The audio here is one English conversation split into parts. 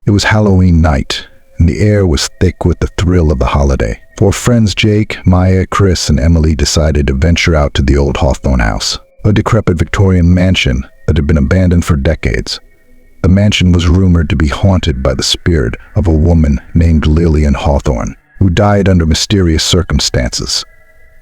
It was Halloween night, and the air was thick with the thrill of the holiday. Four friends, Jake, Maya, Chris, and Emily, decided to venture out to the old Hawthorne house, a decrepit Victorian mansion that had been abandoned for decades. The mansion was rumored to be haunted by the spirit of a woman named Lillian Hawthorne, who died under mysterious circumstances.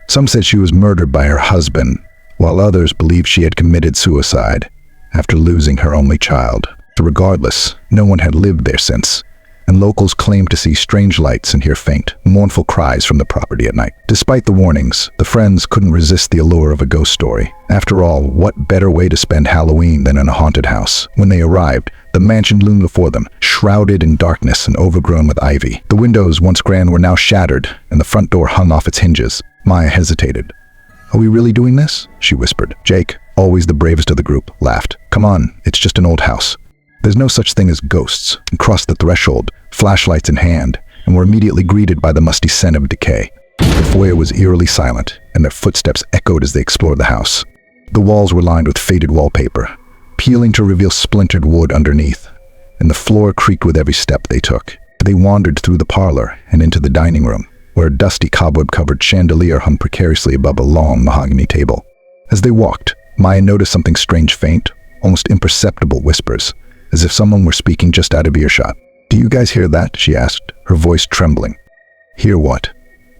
Some said she was murdered by her husband, while others believed she had committed suicide after losing her only child. Regardless, no one had lived there since, and locals claimed to see strange lights and hear faint, mournful cries from the property at night. Despite the warnings, the friends couldn't resist the allure of a ghost story. After all, what better way to spend Halloween than in a haunted house? When they arrived, the mansion loomed before them, shrouded in darkness and overgrown with ivy. The windows, once grand, were now shattered, and the front door hung off its hinges. Maya hesitated. "Are we really doing this?" she whispered. Jake, always the bravest of the group, laughed. "Come on, it's just an old house. There's no such thing as ghosts," and crossed the threshold, flashlights in hand, and were immediately greeted by the musty scent of decay. The foyer was eerily silent, and their footsteps echoed as they explored the house. The walls were lined with faded wallpaper, peeling to reveal splintered wood underneath, and the floor creaked with every step they took. They wandered through the parlor and into the dining room, where a dusty cobweb-covered chandelier hung precariously above a long mahogany table. As they walked, Maya noticed something strange, faint, almost imperceptible whispers, as if someone were speaking just out of earshot. "Do you guys hear that?" she asked, her voice trembling. "Hear what?"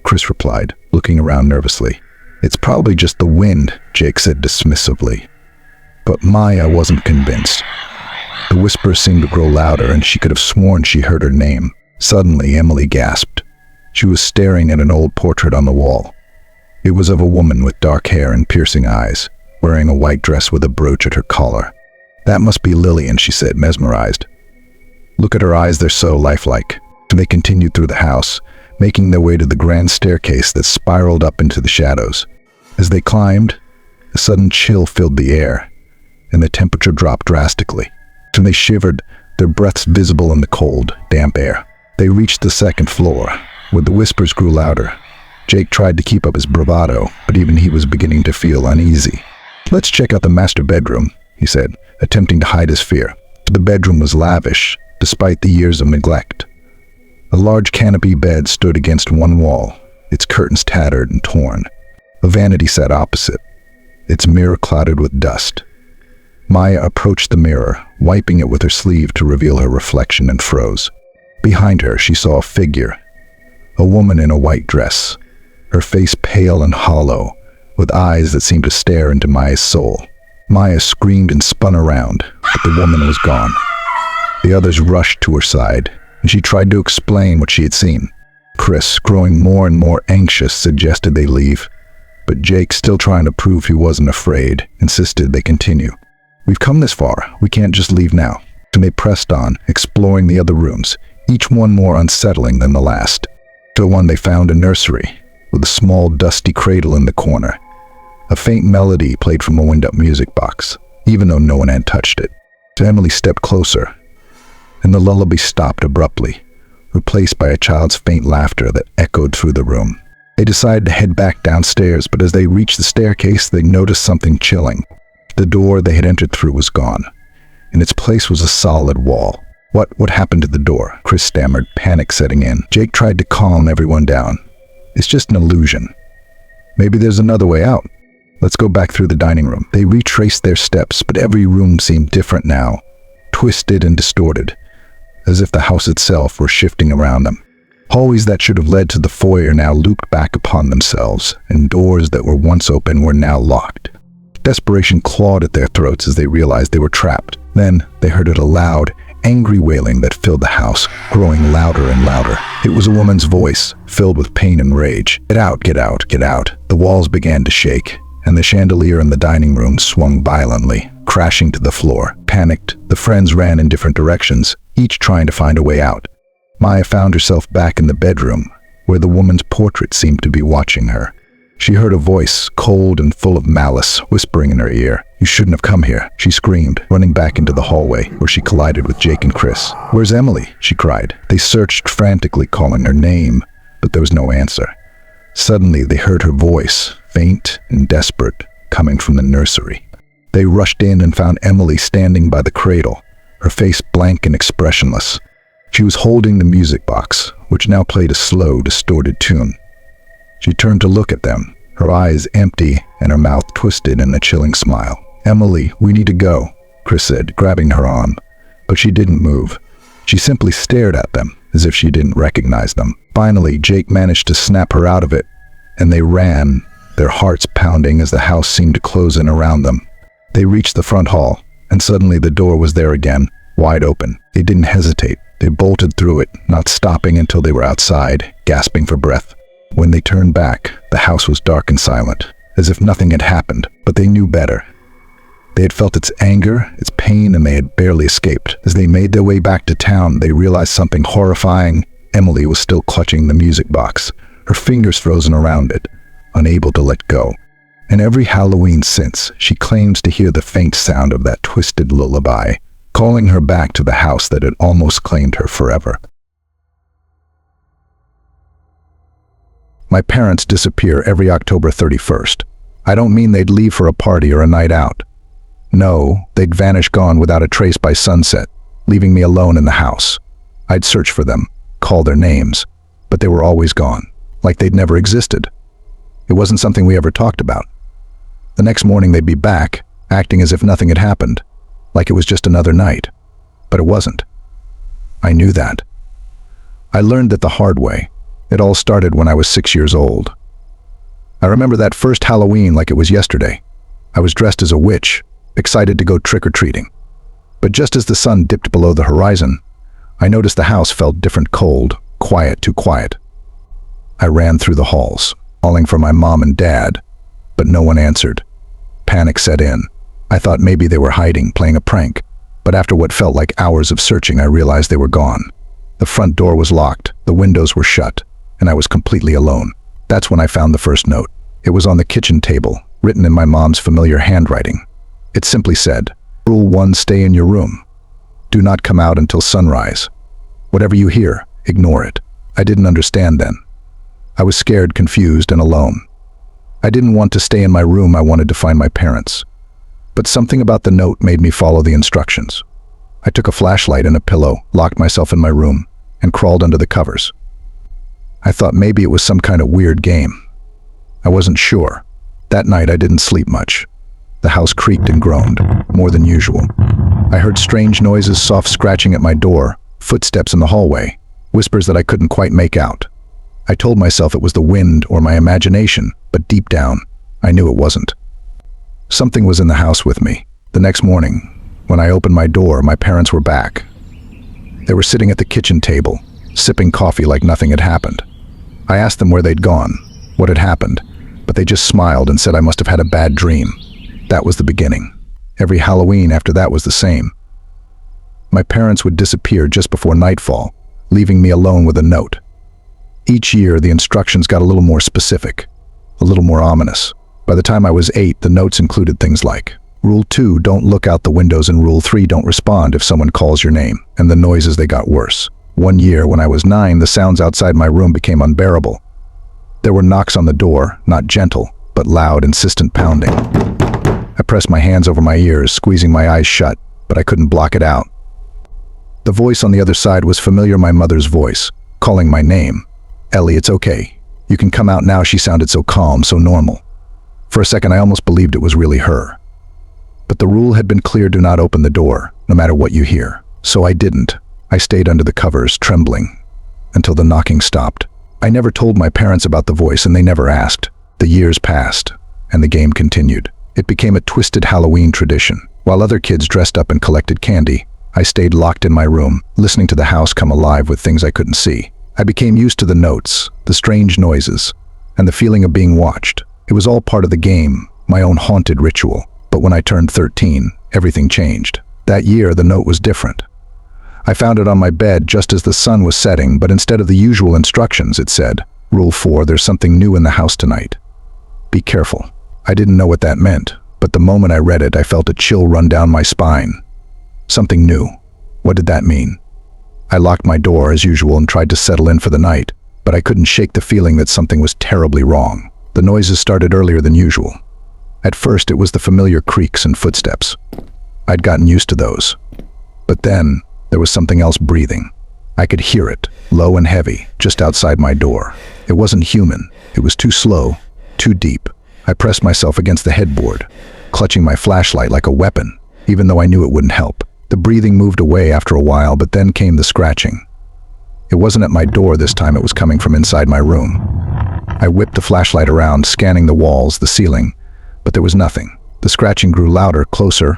Chris replied, looking around nervously. "It's probably just the wind," Jake said dismissively. But Maya wasn't convinced. The whispers seemed to grow louder, and she could have sworn she heard her name. Suddenly, Emily gasped. She was staring at an old portrait on the wall. It was of a woman with dark hair and piercing eyes, wearing a white dress with a brooch at her collar. "That must be Lillian," she said, mesmerized. "Look at her eyes, they're so lifelike." And they continued through the house, making their way to the grand staircase that spiraled up into the shadows. As they climbed, a sudden chill filled the air, and the temperature dropped drastically. And they shivered, their breaths visible in the cold, damp air. They reached the second floor, where the whispers grew louder. Jake tried to keep up his bravado, but even he was beginning to feel uneasy. "Let's check out the master bedroom," he said, attempting to hide his fear. The bedroom was lavish, despite the years of neglect. A large canopy bed stood against one wall, its curtains tattered and torn. A vanity sat opposite, its mirror clouded with dust. Maya approached the mirror, wiping it with her sleeve to reveal her reflection, and froze. Behind her, she saw a figure, a woman in a white dress, her face pale and hollow, with eyes that seemed to stare into Maya's soul. Maya screamed and spun around, but the woman was gone. The others rushed to her side, and she tried to explain what she had seen. Chris, growing more and more anxious, suggested they leave, but Jake, still trying to prove he wasn't afraid, insisted they continue. "We've come this far, we can't just leave now." And they pressed on, exploring the other rooms, each one more unsettling than the last. To one they found a nursery, with a small dusty cradle in the corner. A faint melody played from a wind-up music box, even though no one had touched it. Emily stepped closer, and the lullaby stopped abruptly, replaced by a child's faint laughter that echoed through the room. They decided to head back downstairs, but as they reached the staircase, they noticed something chilling. The door they had entered through was gone. In its place was a solid wall. What happened to the door?" Chris stammered, panic setting in. Jake tried to calm everyone down. "It's just an illusion. Maybe there's another way out. Let's go back through the dining room." They retraced their steps, but every room seemed different now, twisted and distorted, as if the house itself were shifting around them. Hallways that should have led to the foyer now looped back upon themselves, and doors that were once open were now locked. Desperation clawed at their throats as they realized they were trapped. Then they heard a loud, angry wailing that filled the house, growing louder and louder. It was a woman's voice, filled with pain and rage. "Get out, get out, get out." The walls began to shake, and the chandelier in the dining room swung violently, crashing to the floor. Panicked, the friends ran in different directions, each trying to find a way out. Maya found herself back in the bedroom, where the woman's portrait seemed to be watching her. She heard a voice, cold and full of malice, whispering in her ear. "You shouldn't have come here," she screamed, running back into the hallway, where she collided with Jake and Chris. "Where's Emily?" she cried. They searched frantically, calling her name, but there was no answer. Suddenly, they heard her voice, faint and desperate, coming from the nursery. They rushed in and found Emily standing by the cradle, her face blank and expressionless. She was holding the music box, which now played a slow, distorted tune. She turned to look at them, her eyes empty and her mouth twisted in a chilling smile. "Emily, we need to go," Chris said, grabbing her arm. But she didn't move. She simply stared at them, as if she didn't recognize them. Finally, Jake managed to snap her out of it, and they ran, their hearts pounding as the house seemed to close in around them. They reached the front hall, and suddenly the door was there again, wide open. They didn't hesitate. They bolted through it, not stopping until they were outside, gasping for breath. When they turned back, the house was dark and silent, as if nothing had happened, but they knew better. They had felt its anger, its pain, and they had barely escaped. As they made their way back to town, they realized something horrifying. Emily was still clutching the music box, her fingers frozen around it, unable to let go. And every Halloween since, she claims to hear the faint sound of that twisted lullaby, calling her back to the house that had almost claimed her forever. My parents disappear every October 31st. I don't mean they'd leave for a party or a night out. No, they'd vanish gone without a trace by sunset, leaving me alone in the house. I'd search for them, call their names, but they were always gone, like they'd never existed. It wasn't something we ever talked about. The next morning they'd be back, acting as if nothing had happened, like it was just another night. But it wasn't. I knew that. I learned that the hard way. It all started when I was 6 years old. I remember that first Halloween like it was yesterday. I was dressed as a witch, excited to go trick-or-treating. But just as the sun dipped below the horizon, I noticed the house felt different, cold, quiet, too quiet. I ran through the halls, calling for my mom and dad, but no one answered. Panic set in. I thought maybe they were hiding, playing a prank, but after what felt like hours of searching, I realized they were gone. The front door was locked, the windows were shut, and I was completely alone. That's when I found the first note. It was on the kitchen table, written in my mom's familiar handwriting. It simply said, "Rule 1, stay in your room. Do not come out until sunrise. Whatever you hear, ignore it." I didn't understand then. I was scared, confused, and alone. I didn't want to stay in my room. I wanted to find my parents. But something about the note made me follow the instructions. I took a flashlight and a pillow, locked myself in my room, and crawled under the covers. I thought maybe it was some kind of weird game. I wasn't sure. That night I didn't sleep much. The house creaked and groaned, more than usual. I heard strange noises, soft scratching at my door, footsteps in the hallway, whispers that I couldn't quite make out. I told myself it was the wind or my imagination, but deep down, I knew it wasn't. Something was in the house with me. The next morning, when I opened my door, my parents were back. They were sitting at the kitchen table, sipping coffee like nothing had happened. I asked them where they'd gone, what had happened, but they just smiled and said I must have had a bad dream. That was the beginning. Every Halloween after that was the same. My parents would disappear just before nightfall, leaving me alone with a note. Each year, the instructions got a little more specific, a little more ominous. By the time I was 8, the notes included things like, Rule 2, don't look out the windows, and Rule 3, don't respond if someone calls your name. And the noises, they got worse. One year, when I was 9, the sounds outside my room became unbearable. There were knocks on the door, not gentle, but loud, insistent pounding. I pressed my hands over my ears, squeezing my eyes shut, but I couldn't block it out. The voice on the other side was familiar, my mother's voice, calling my name. "Ellie, it's okay. You can come out now." She sounded so calm, so normal. For a second, I almost believed it was really her. But the rule had been clear: do not open the door, no matter what you hear. So I didn't. I stayed under the covers, trembling, until the knocking stopped. I never told my parents about the voice, and they never asked. The years passed, and the game continued. It became a twisted Halloween tradition. While other kids dressed up and collected candy, I stayed locked in my room, listening to the house come alive with things I couldn't see. I became used to the notes, the strange noises, and the feeling of being watched. It was all part of the game, my own haunted ritual. But when I turned 13, everything changed. That year, the note was different. I found it on my bed just as the sun was setting, but instead of the usual instructions, it said, "Rule 4, there's something new in the house tonight. Be careful." I didn't know what that meant, but the moment I read it, I felt a chill run down my spine. Something new. What did that mean? I locked my door as usual and tried to settle in for the night, but I couldn't shake the feeling that something was terribly wrong. The noises started earlier than usual. At first, it was the familiar creaks and footsteps. I'd gotten used to those. But then, there was something else breathing. I could hear it, low and heavy, just outside my door. It wasn't human. It was too slow, too deep. I pressed myself against the headboard, clutching my flashlight like a weapon, even though I knew it wouldn't help. The breathing moved away after a while, but then came the scratching. It wasn't at my door this time, it was coming from inside my room. I whipped the flashlight around, scanning the walls, the ceiling, but there was nothing. The scratching grew louder, closer,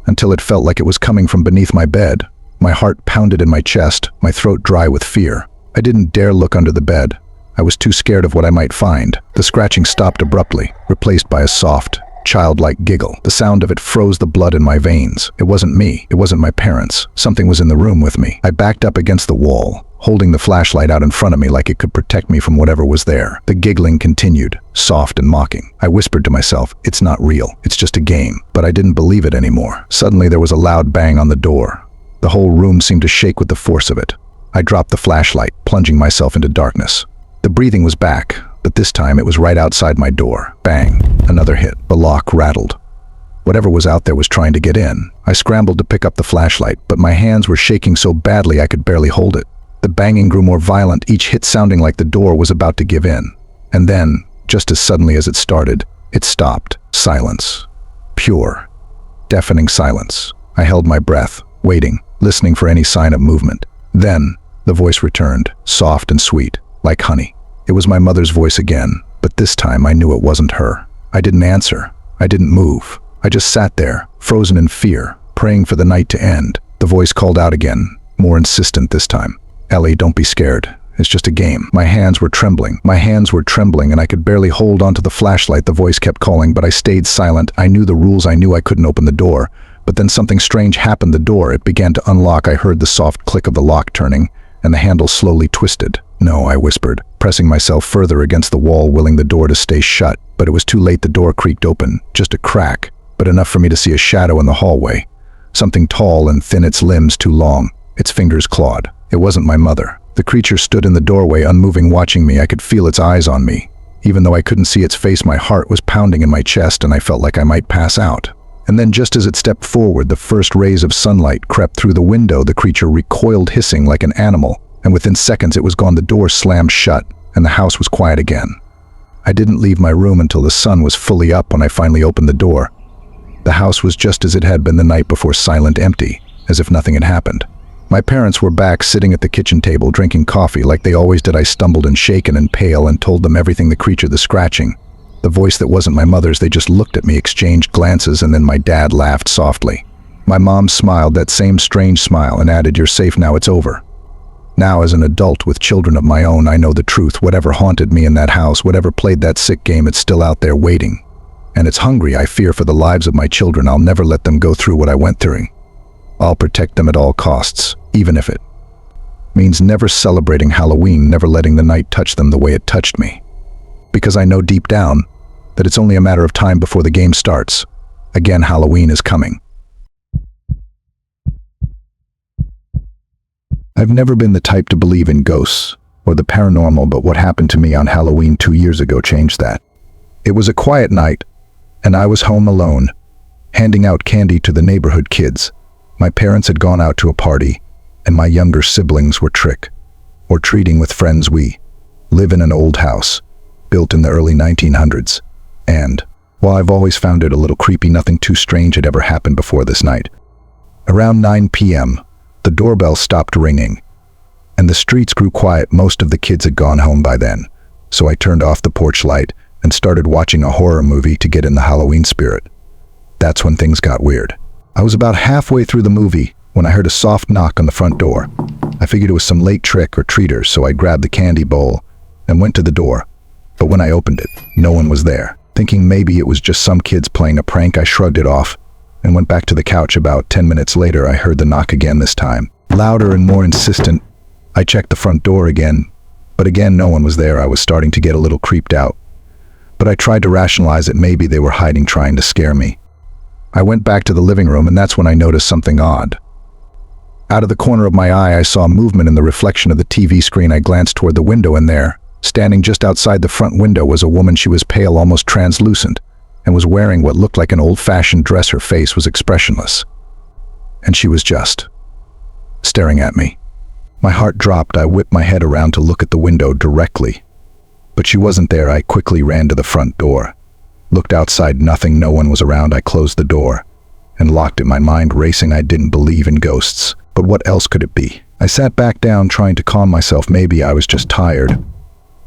until it felt like it was coming from beneath my bed. My heart pounded in my chest, my throat dry with fear. I didn't dare look under the bed. I was too scared of what I might find. The scratching stopped abruptly, replaced by a soft, childlike giggle. The sound of it froze the blood in my veins. It wasn't me. It wasn't my parents. Something was in the room with me. I backed up against the wall, holding the flashlight out in front of me like it could protect me from whatever was there. The giggling continued, soft and mocking. I whispered to myself, "It's not real. It's just a game." But I didn't believe it anymore. Suddenly there was a loud bang on the door. The whole room seemed to shake with the force of it. I dropped the flashlight, plunging myself into darkness. The breathing was back, but this time it was right outside my door. Bang. Another hit. The lock rattled. Whatever was out there was trying to get in. I scrambled to pick up the flashlight, but my hands were shaking so badly I could barely hold it. The banging grew more violent, each hit sounding like the door was about to give in. And then, just as suddenly as it started, it stopped. Silence. Pure, deafening silence. I held my breath, waiting, listening for any sign of movement. Then, the voice returned, soft and sweet, like honey. It was my mother's voice again, but this time I knew it wasn't her. I didn't answer. I didn't move. I just sat there, frozen in fear, praying for the night to end. The voice called out again, more insistent this time. "Ellie, don't be scared. It's just a game." My hands were trembling, and I could barely hold onto the flashlight. The voice kept calling, but I stayed silent. I knew the rules. I knew I couldn't open the door. But then something strange happened. The door, it began to unlock. I heard the soft click of the lock turning, and the handle slowly twisted. "No," I whispered, pressing myself further against the wall, willing the door to stay shut. But it was too late. The door creaked open, just a crack, but enough for me to see a shadow in the hallway. Something tall and thin, its limbs too long, its fingers clawed. It wasn't my mother. The creature stood in the doorway, unmoving, watching me. I could feel its eyes on me. Even though I couldn't see its face, my heart was pounding in my chest, and I felt like I might pass out. And then just as it stepped forward, the first rays of sunlight crept through the window. The creature recoiled, hissing like an animal, and within seconds it was gone. The door slammed shut, and the house was quiet again. I didn't leave my room until the sun was fully up when I finally opened the door. The house was just as it had been the night before, silent, empty, as if nothing had happened. My parents were back, sitting at the kitchen table, drinking coffee like they always did. I stumbled and shaken and pale and told them everything: the creature, the scratching, the voice that wasn't my mother's. They just looked at me, exchanged glances, and then my dad laughed softly. My mom smiled, that same strange smile, and added, "You're safe now, it's over." Now, as an adult with children of my own, I know the truth. Whatever haunted me in that house, whatever played that sick game, it's still out there waiting. And it's hungry. I fear for the lives of my children. I'll never let them go through what I went through. I'll protect them at all costs, even if it means never celebrating Halloween, never letting the night touch them the way it touched me. Because I know deep down that it's only a matter of time before the game starts. Again, Halloween is coming. I've never been the type to believe in ghosts or the paranormal, but what happened to me on Halloween 2 years ago changed that. It was a quiet night, and I was home alone, handing out candy to the neighborhood kids. My parents had gone out to a party, and my younger siblings were trick-or-treating with friends. We live in an old house, built in the early 1900s, and, while I've always found it a little creepy, nothing too strange had ever happened before this night. Around 9 p.m., the doorbell stopped ringing, and the streets grew quiet. Most of the kids had gone home by then, so I turned off the porch light and started watching a horror movie to get in the Halloween spirit. That's when things got weird. I was about halfway through the movie when I heard a soft knock on the front door. I figured it was some late trick-or-treaters, so I grabbed the candy bowl and went to the door. But when I opened it, no one was there. Thinking maybe it was just some kids playing a prank, I shrugged it off and went back to the couch. About 10 minutes later, I heard the knock again, this time louder and more insistent. I checked the front door again, but again no one was there. I was starting to get a little creeped out, but I tried to rationalize it. Maybe they were hiding, trying to scare me. I went back to the living room, and that's when I noticed something odd. Out of the corner of my eye, I saw movement in the reflection of the TV screen. I glanced toward the window, and there, standing just outside the front window, was a woman. She was pale, almost translucent, and was wearing what looked like an old-fashioned dress. Her face was expressionless, and she was just staring at me. My heart dropped. I whipped my head around to look at the window directly. But she wasn't there. I quickly ran to the front door. Looked outside, nothing, no one was around. I closed the door and locked it, my mind racing. I didn't believe in ghosts, but what else could it be? I sat back down trying to calm myself. Maybe I was just tired,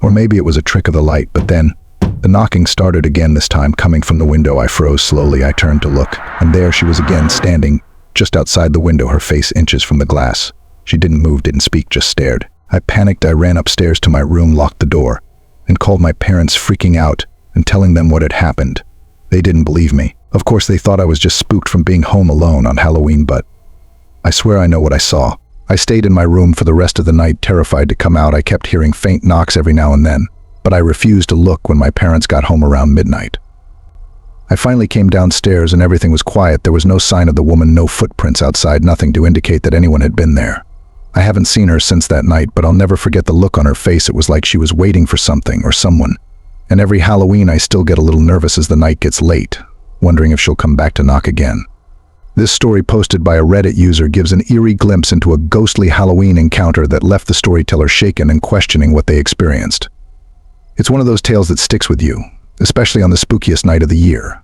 or maybe it was a trick of the light. But then the knocking started again, this time coming from the window. I froze slowly. I turned to look, and there she was again, standing just outside the window, her face inches from the glass. She didn't move, didn't speak, just stared. I panicked. I ran upstairs to my room, locked the door, and called my parents, freaking out and telling them what had happened. They didn't believe me. Of course, they thought I was just spooked from being home alone on Halloween, but I swear I know what I saw. I stayed in my room for the rest of the night, terrified to come out. I kept hearing faint knocks every now and then, but I refused to look when my parents got home around midnight. I finally came downstairs and everything was quiet. There was no sign of the woman, no footprints outside, nothing to indicate that anyone had been there. I haven't seen her since that night, but I'll never forget the look on her face. It was like she was waiting for something or someone. And every Halloween I still get a little nervous as the night gets late, wondering if she'll come back to knock again. This story, posted by a Reddit user, gives an eerie glimpse into a ghostly Halloween encounter that left the storyteller shaken and questioning what they experienced. It's one of those tales that sticks with you, especially on the spookiest night of the year.